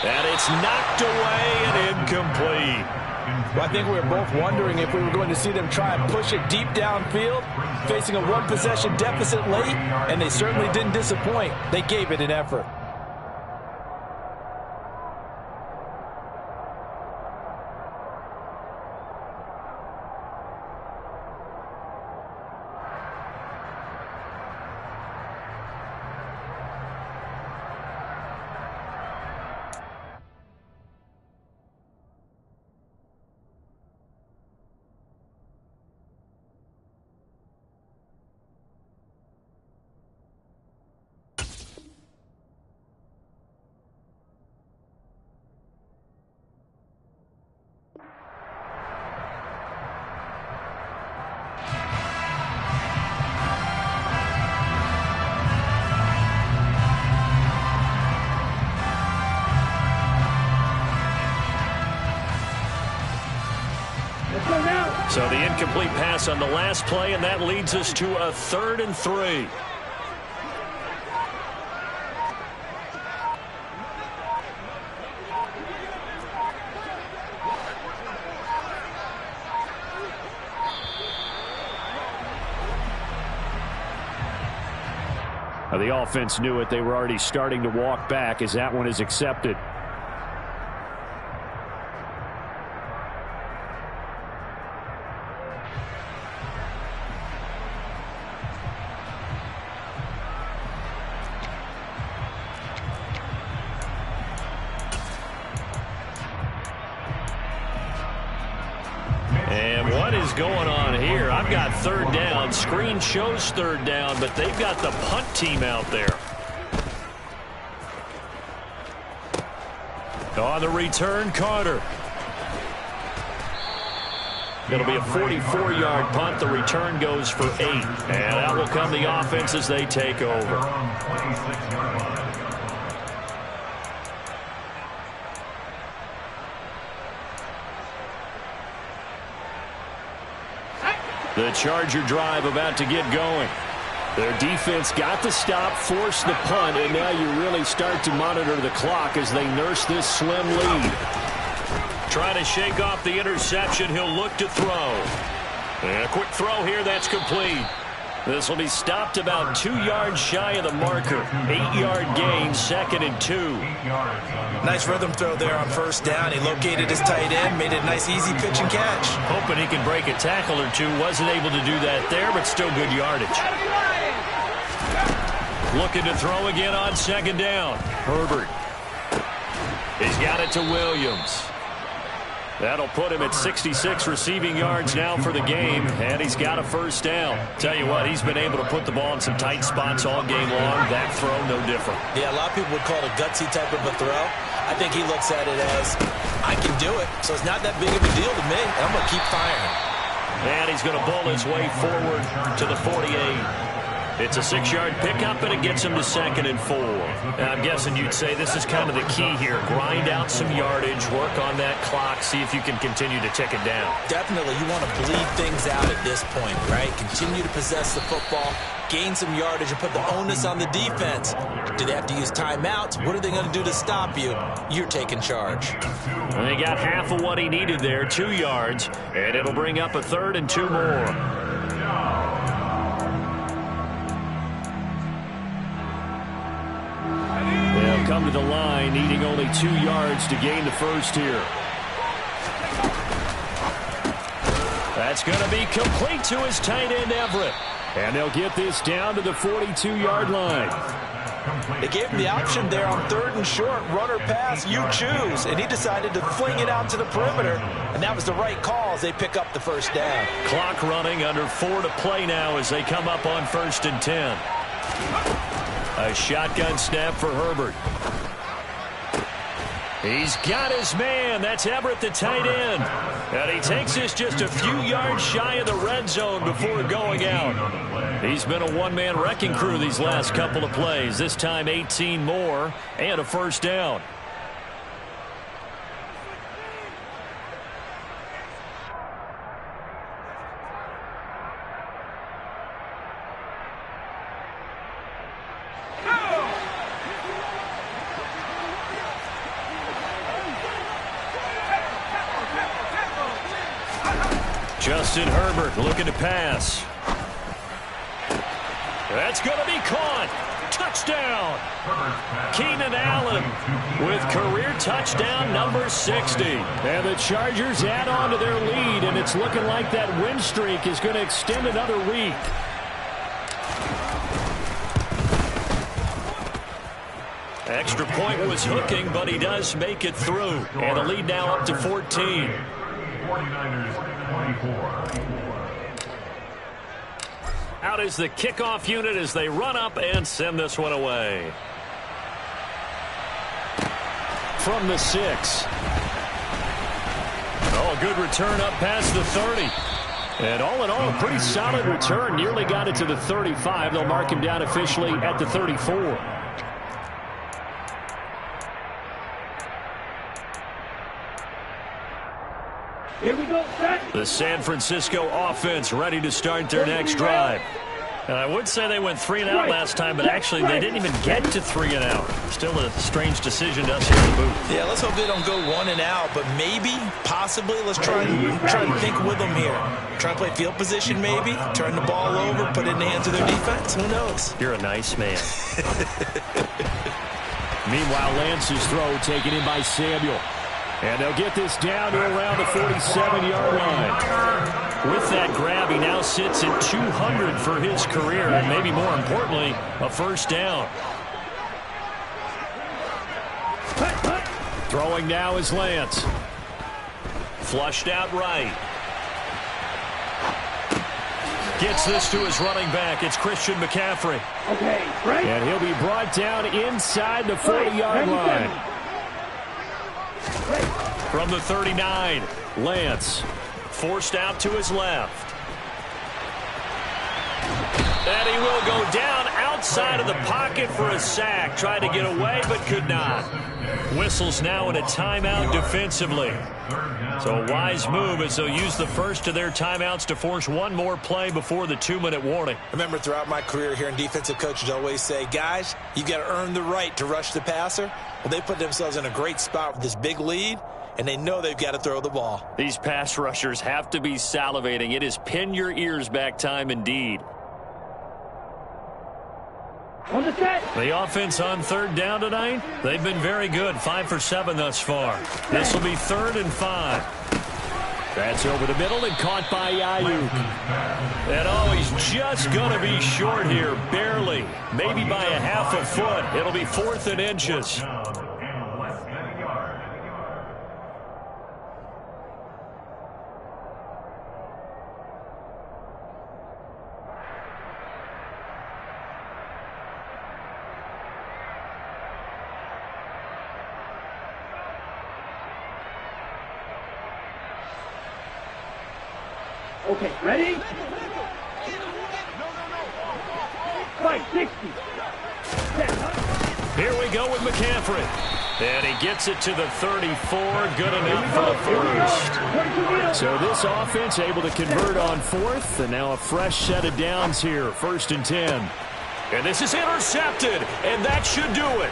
And it's knocked away and incomplete. Well, I think we were both wondering if we were going to see them try and push it deep downfield, facing a one-possession deficit late, and they certainly didn't disappoint. They gave it an effort. So the incomplete pass on the last play, and that leads us to a 3rd and 3. Now, the offense knew it. They were already starting to walk back as that one is accepted. And what is going on here? I've got 3rd down. Screen shows 3rd down, but they've got the punt team out there. On the return, Carter. It'll be a 44-yard punt. The return goes for 8. And out will come the offense as they take over. The Charger drive about to get going. Their defense got the stop, forced the punt, and now you really start to monitor the clock as they nurse this slim lead. Trying to shake off the interception. He'll look to throw. And a quick throw here. That's complete. This will be stopped about 2 yards shy of the marker. 8-yard gain, 2nd and 2. Nice rhythm throw there on 1st down. He located his tight end, made it a nice easy pitch and catch. Hoping he can break a tackle or two. Wasn't able to do that there, but still good yardage. Looking to throw again on 2nd down. Herbert. He's got it to Williams. That'll put him at 66 receiving yards now for the game, and he's got a 1st down. Tell you what, he's been able to put the ball in some tight spots all game long. That throw, no different. Yeah, a lot of people would call it a gutsy type of a throw. I think he looks at it as, I can do it, so it's not that big of a deal to me, and I'm going to keep firing. And he's going to bowl his way forward to the 48. It's a 6-yard pickup, and it gets him to 2nd and 4. And I'm guessing you'd say this is kind of the key here. Grind out some yardage, work on that clock, see if you can continue to tick it down. Definitely. You want to bleed things out at this point, right? Continue to possess the football, gain some yardage, and put the onus on the defense. Do they have to use timeouts? What are they going to do to stop you? You're taking charge. And they got half of what he needed there, 2 yards, and it'll bring up a 3rd and 2 more. They'll come to the line, needing only 2 yards to gain the 1st here. That's going to be complete to his tight end, Everett. And they'll get this down to the 42-yard line. They gave him the option there on 3rd and short, run or pass, you choose. And he decided to fling it out to the perimeter. And that was the right call as they pick up the 1st down. Clock running, under 4 to play now as they come up on 1st and 10. A shotgun snap for Herbert. He's got his man. That's Everett, the tight end. And he takes this just a few yards shy of the red zone before going out. He's been a one-man wrecking crew these last couple of plays. This time 18 more and a 1st down. Justin Herbert looking to pass. That's going to be caught. Touchdown. Keenan Allen with career touchdown number 60. And the Chargers add on to their lead, and it's looking like that win streak is going to extend another week. Extra point was hooking, but he does make it through. And the lead now up to 14. 49ers 24. Out is the kickoff unit as they run up and send this one away. From the 6. Oh, a good return up past the 30. And all in all, a pretty solid return. Nearly got it to the 35. They'll mark him down officially at the 34. Here we go, set. The San Francisco offense ready to start their next drive. And I would say they went 3 and out last time, but actually they didn't even get to 3 and out. Still a strange decision to us here in the booth. Yeah, let's hope they don't go 1 and out, but maybe, possibly, let's try and think with them here. Try and play field position maybe, turn the ball over, put it in the hands of their defense. Who knows? You're a nice man. Meanwhile, Lance's throw taken in by Samuel. And they'll get this down to around the 47-yard line. With that grab, he now sits at 200 for his career, and maybe more importantly, a first down. Throwing now is Lance. Flushed out right. Gets this to his running back. It's Christian McCaffrey. Okay, right. And he'll be brought down inside the 40-yard line. From the 39, Lance forced out to his left. And he will go down outside of the pocket for a sack. Tried to get away, but could not. Whistles now in a timeout defensively. So a wise move as they'll use the first of their timeouts to force one more play before the 2-minute warning. Remember, throughout my career here in defensive coaches always say, guys, you got to earn the right to rush the passer. Well, they put themselves in a great spot with this big lead, and they know they've got to throw the ball. These pass rushers have to be salivating. It is pin your ears back time indeed. On the set. The offense on third down tonight, they've been very good. 5 for 7 thus far. This will be 3rd and 5. That's over the middle and caught by Ayuk. And oh, he's just going to be short here, barely. Maybe by a half a foot. It'll be 4th and inches. Okay, ready? Fight, 60. Here we go with McCaffrey. And he gets it to the 34. Good enough for the first. So this offense able to convert on 4th, and now a fresh set of downs here. 1st and 10. And this is intercepted, and that should do it.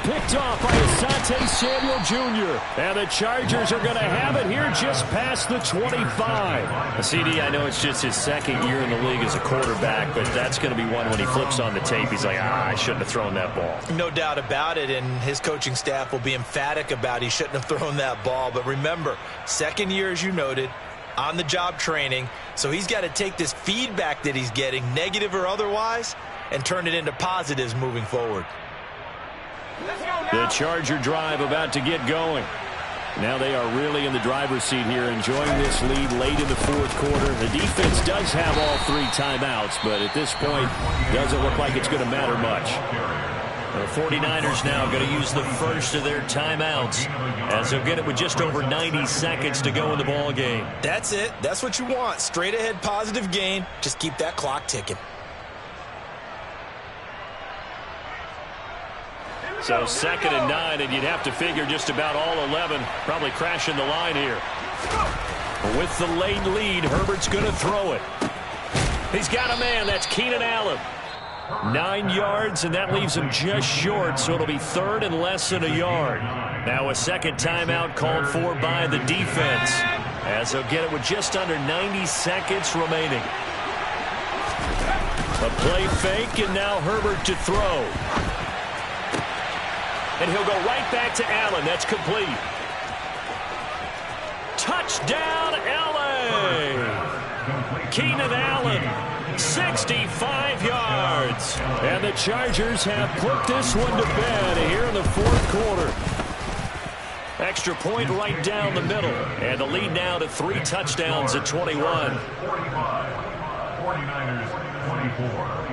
Picked off by Asante Samuel Jr. And the Chargers are going to have it here just past the 25. CD, I know it's just his 2nd year in the league as a quarterback, but that's going to be one when he flips on the tape. He's like, I shouldn't have thrown that ball. No doubt about it, and his coaching staff will be emphatic about he shouldn't have thrown that ball. But remember, 2nd year, as you noted, on-the-job training, so he's got to take this feedback that he's getting, negative or otherwise, and turn it into positives moving forward. The Charger drive about to get going. Now they are really in the driver's seat here, enjoying this lead late in the 4th quarter. The defense does have all 3 timeouts, but at this point, doesn't look like it's going to matter much. The 49ers now going to use the first of their timeouts as they'll get it with just over 90 seconds to go in the ball game. That's it. That's what you want. Straight ahead positive gain. Just keep that clock ticking. So 2nd and 9, and you'd have to figure just about all 11 probably crashing the line here. With the late lead, Herbert's going to throw it. He's got a man. That's Keenan Allen. 9 yards, and that leaves him just short, so it'll be 3rd and less than a yard. Now a second timeout called for by the defense as they'll get it with just under 90 seconds remaining. A play fake, and now Herbert to throw. And he'll go right back to Allen. That's complete. Touchdown, L.A. Keenan Allen, 65 yards. And the Chargers have put this one to bed here in the fourth quarter. Extra point right down the middle. And the lead now to 3 touchdowns at 21. 45. 49ers 24.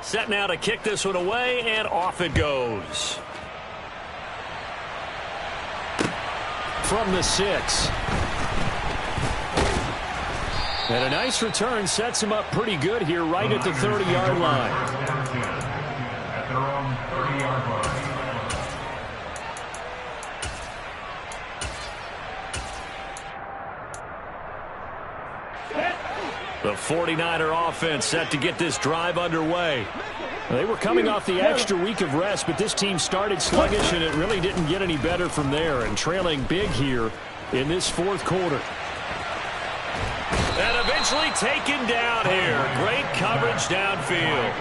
Set now to kick this one away, and off it goes. From the 6. And a nice return sets him up pretty good here right at the 30-yard line. At their own 30-yard line. The 49er offense set to get this drive underway. They were coming off the extra week of rest, but this team started sluggish, and it really didn't get any better from there, and trailing big here in this fourth quarter. And eventually taken down here. Great coverage downfield.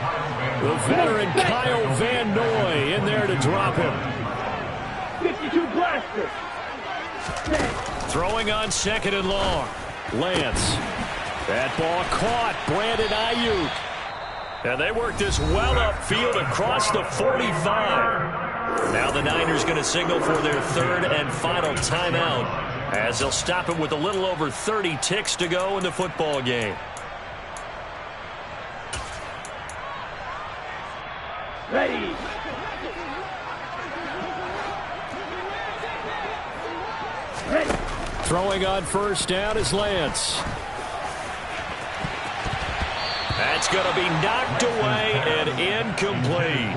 The veteran Kyle Van Noy in there to drop him. 52 blaster. Throwing on 2nd and long. Lance. That ball caught. Brandon Ayuk. And they work this well upfield across the 45. Now the Niners going to signal for their 3rd and final timeout, as they'll stop it with a little over 30 ticks to go in the football game. Ready. Ready. Throwing on 1st down is Lance. That's going to be knocked away and incomplete.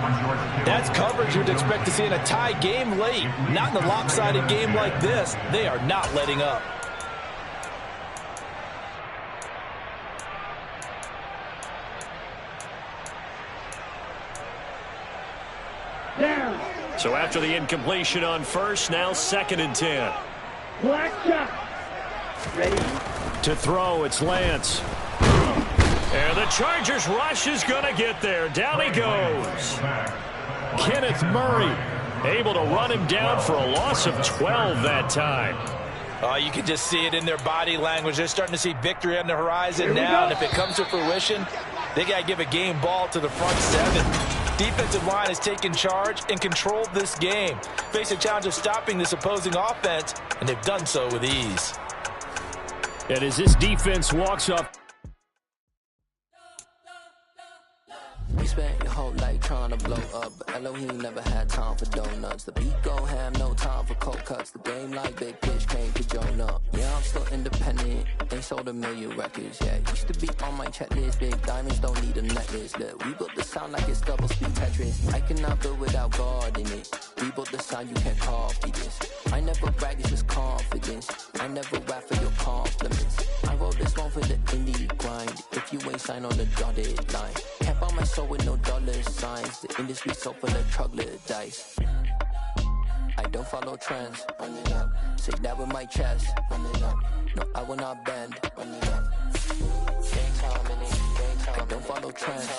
That's coverage you'd expect to see in a tie game late. Not in a lopsided game like this. They are not letting up. Down. So after the incompletion on 1st, now 2nd and 10. Black shot. Ready. To throw, it's Lance. And the Chargers rush is going to get there. Down he goes. Kenneth Murray able to run him down for a loss of 12 that time. Oh, you can just see it in their body language. They're starting to see victory on the horizon now. And if it comes to fruition, they got to give a game ball to the front 7. Defensive line has taken charge and controlled this game. Face a challenge of stopping this opposing offense, and they've done so with ease. And as this defense walks up, You spent your whole life trying to blow up, but Elohim never had time for donuts. The beat go ham, no time for cold cuts. The game like big pitch came to join up. Yeah, I'm still independent, ain't sold a million records yet. Used to be on my checklist, big diamonds don't need a necklace. Look, we built the sound like it's double speed Tetris. I cannot build without God in it. We built the sound, you can't copy this. I never brag, it's just confidence. I never rap for your compliments. I wrote this one for the indie grind. If you ain't signed on the dotted line, can't buy my soul with no dollar signs. The industry so full of troglodytes. I don't follow trends. Run it up. Say that with my chest. Run it up. No, I will not bend. Run it up. Game time in it. Game time. I don't follow trends.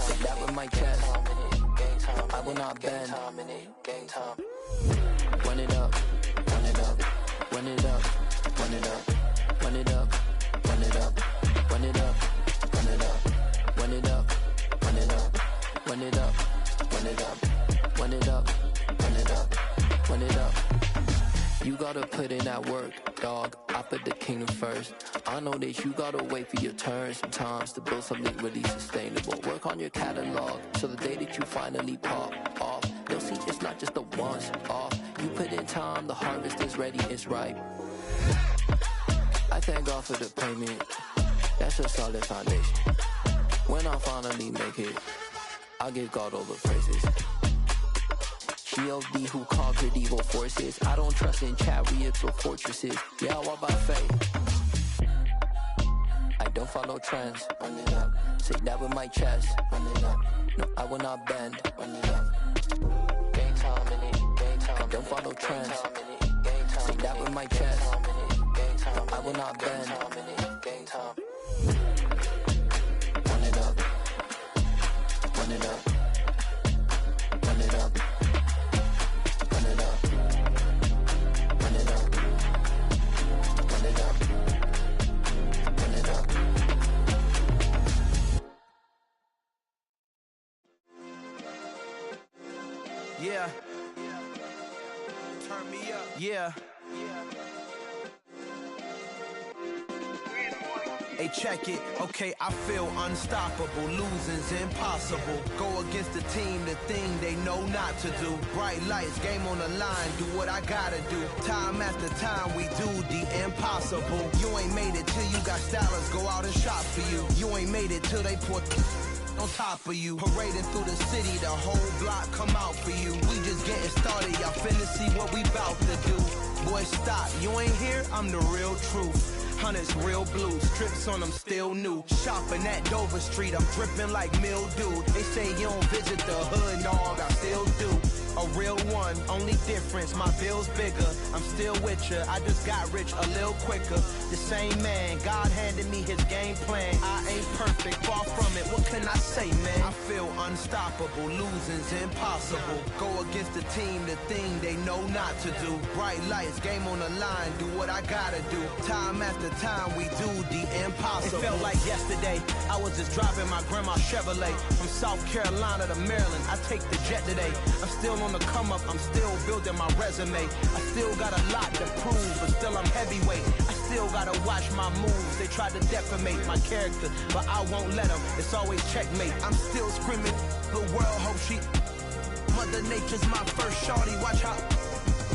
Say that with my chest. I will not bend. Game time. Run it up. Run it up. Run it up. Run it up. Run it up. Run it up. Run it up. Run it up. Run it up. Run it up. Run it up. Run it up. Run it up. Run it up. Run it up. You gotta put in that work, dog. I put the kingdom first. I know that you gotta wait for your turn sometimes to build something really sustainable. Work on your catalog so the day that you finally pop off, you'll see it's not just a once off. You put in time, the harvest is ready, it's ripe. I thank God for the payment. That's a solid foundation. When I finally make it, I'll give God all the praises. G.O.D. who conquered evil forces. I don't trust in chariots or fortresses. Yeah, I walk by faith. I don't follow trends. Run it up. Say that with my chest. Run it up. No, I will not bend. Run it up. Game time in it. Game time. I don't follow trends. Say that with my chest. No, I will not bend. Game time. Run it up. Run it up. Run it up. Run it up. Run it up. Run it up. Run it up. Yeah. Turn me up. Yeah. Hey, check it. Okay, I feel unstoppable. Losing's impossible. Go against the team, the thing they know not to do. Bright lights, game on the line. Do what I gotta do. Time after time, we do the impossible. You ain't made it till you got stylers go out and shop for you. You ain't made it till they put on top of you. Parading through the city, the whole block come out for you. We just getting started, y'all finna see what we bout to do. Boy, stop, you ain't here, I'm the real truth. Hunters, real blue, strips on them still new. Shopping at Dover Street, I'm dripping like mildew. They say you don't visit the hood, dog, I still do. A real one, only difference, my bill's bigger. I'm still with ya, I just got rich a little quicker. The same man, God handed me his game plan. I ain't perfect, far from it, what can I say, man? I feel unstoppable, losing's impossible. Go against the team, the thing they know not to do. Bright lights, game on the line, do what I gotta do. Time after time, we do the impossible. It felt like yesterday, I was just driving my grandma's Chevrolet. From South Carolina to Maryland, I take the jet today. I'm still on the come up, I'm still building my resume. I still got a lot to prove, but still I'm heavyweight. I still gotta watch my moves. They tried to defamate my character, but I won't let them. It's always checkmate. I'm still screaming, the world hope she. Mother Nature's my first shorty, watch how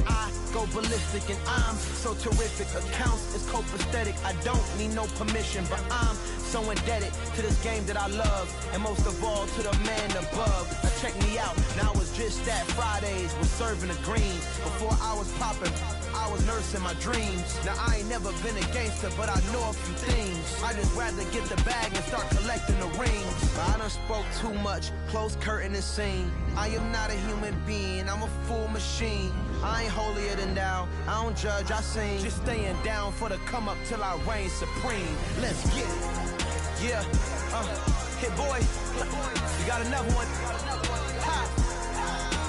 I go ballistic and I'm so terrific. Accounts is copacetic, I don't need no permission, but I'm so indebted to this game that I love, and most of all to the man above. Now check me out, now it's just that Fridays was serving the greens. Before I was popping, I was nursing my dreams. Now I ain't never been a gangster, but I know a few things. I just rather get the bag and start collecting the rings. But I done spoke too much, close curtain and scene. I am not a human being, I'm a full machine. I ain't holier than thou, I don't judge, I sing. Just staying down for the come up till I reign supreme. Let's get it. Yeah, hit boy, you got another one. Ha!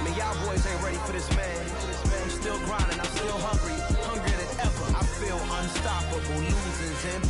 Man, y'all boys ain't ready for this, man. I'm still grinding, I'm still hungry, hungrier than ever. I feel unstoppable, losing's in